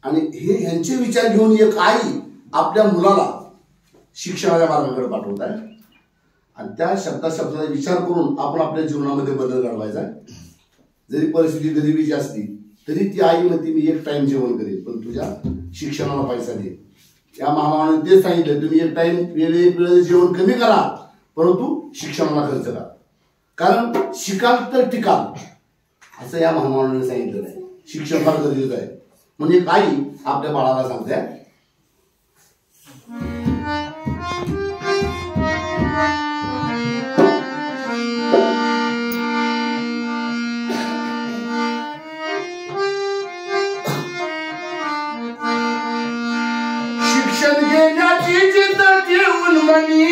आणि हे ह्यांचे विचार घेऊन एक आई आपल्या मुलाला शिक्षणाच्या मार्गाकडे पाठवत आहे आणि त्या शब्दाचा विचार करून आपण आपल्या जीवनामध्ये बदल घडवायचा आहे. जरी परिस्थिती गरिबीची असली तरी ती आई म्हणते मी एक टाइम जेवण करेन पण तुझ्या शिक्षणाला पैसा दे. या महामानवाने तेच सांगितलं तुम्ही एक टाइम वेळेत जेवण कमी करा परंतु शिक्षणाला खर्च करा कारण शिकाल तर टिकाल असं या महामानवाने सांगितलेलं आहे. शिक्षण फार गरजेचं आहे. म्हणजे एक आई आपल्या बाळाला सांगते शिक्षण घेण्याची जिद्द ठेवून म्हणी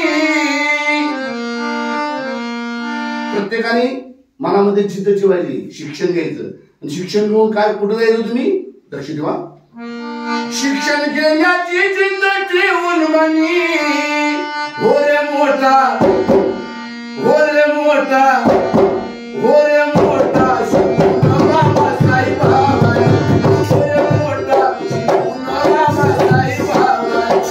प्रत्येकाने मनामध्ये जिद्द ठेवायची शिक्षण घ्यायचं आणि शिक्षण घेऊन काय कुठं जायचं तुम्ही लक्ष ठेवा. शिक्षण घेण्याची जिद्द ठेवून म्हणी हो रे मोठा हो रे मोठा हो रे मोठा बाबासाहेब भावाई हो रे मोठा बाबासाहेब भावाई.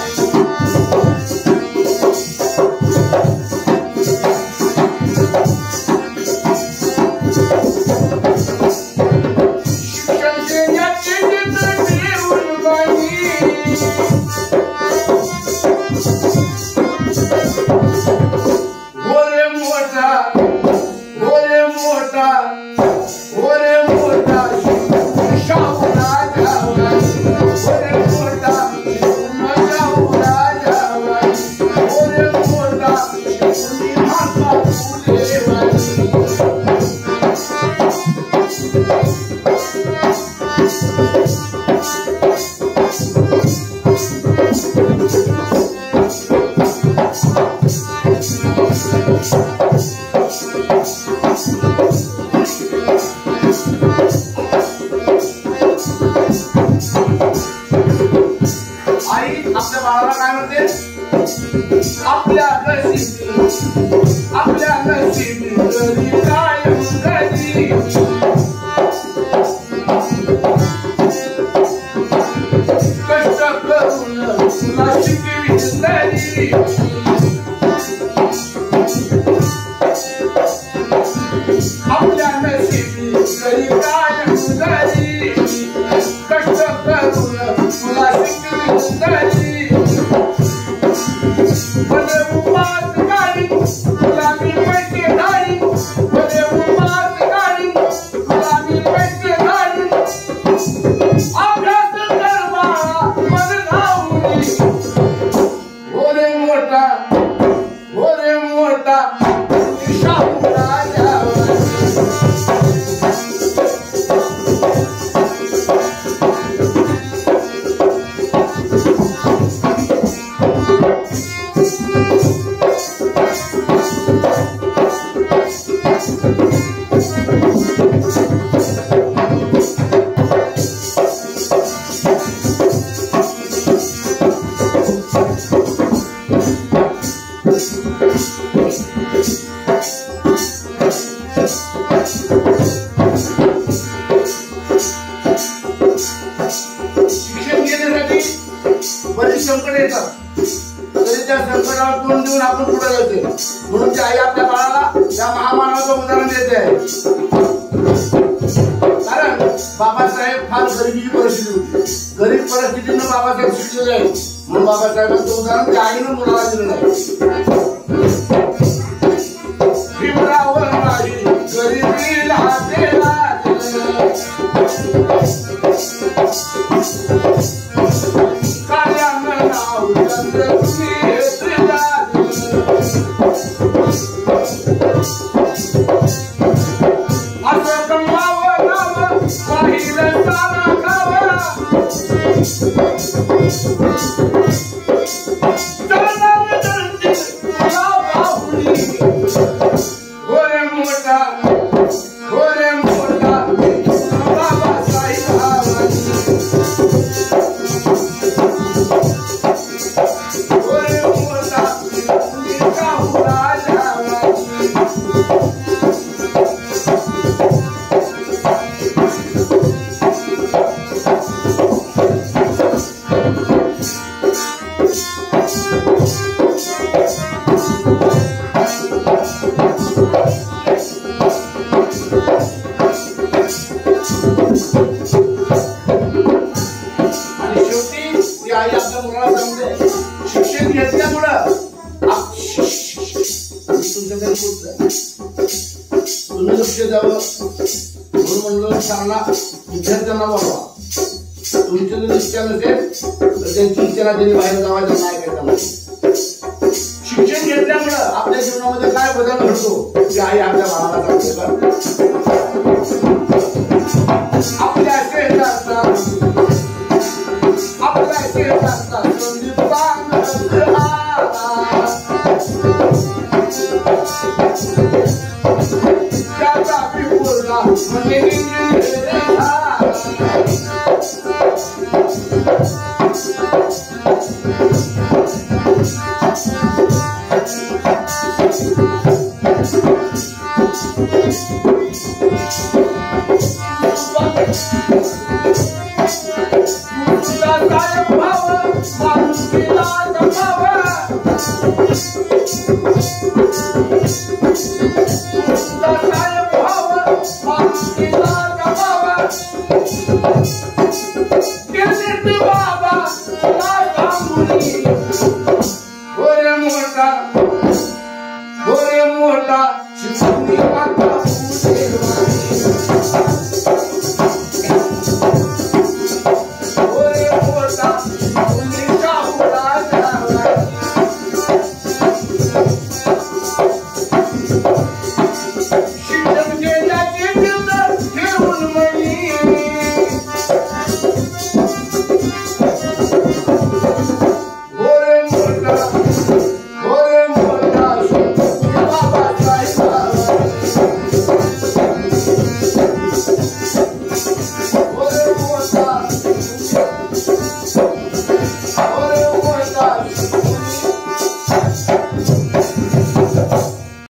म्हणून आई आपल्या बाळाला त्या महामानवाचं उदाहरण देते आहे. कारण बाबासाहेब फार गरिबीची परिस्थिती होती. गरीब परिस्थितीनं बाबासाहेब शिकलेले आहेत म्हणून बाबासाहेबांचं उदाहरण त्या आईनं मुलाला दिलं नाही. भीमराव नाही गरिबीला कार्यानं नाव द्यावं म्हणून म्हणलं शाळा विद्यार्थ्यांना बोलवा. तुमची जर इच्छा नसेल तर त्यांची इच्छा त्यांनी बाहेर जावायचं नाही काय. शिक्षण घेतल्यामुळं आपल्या जीवनामध्ये काय बदल घडतो ते आई आपल्या बाळाला सांगते. आपल्या शेजारचा Bora,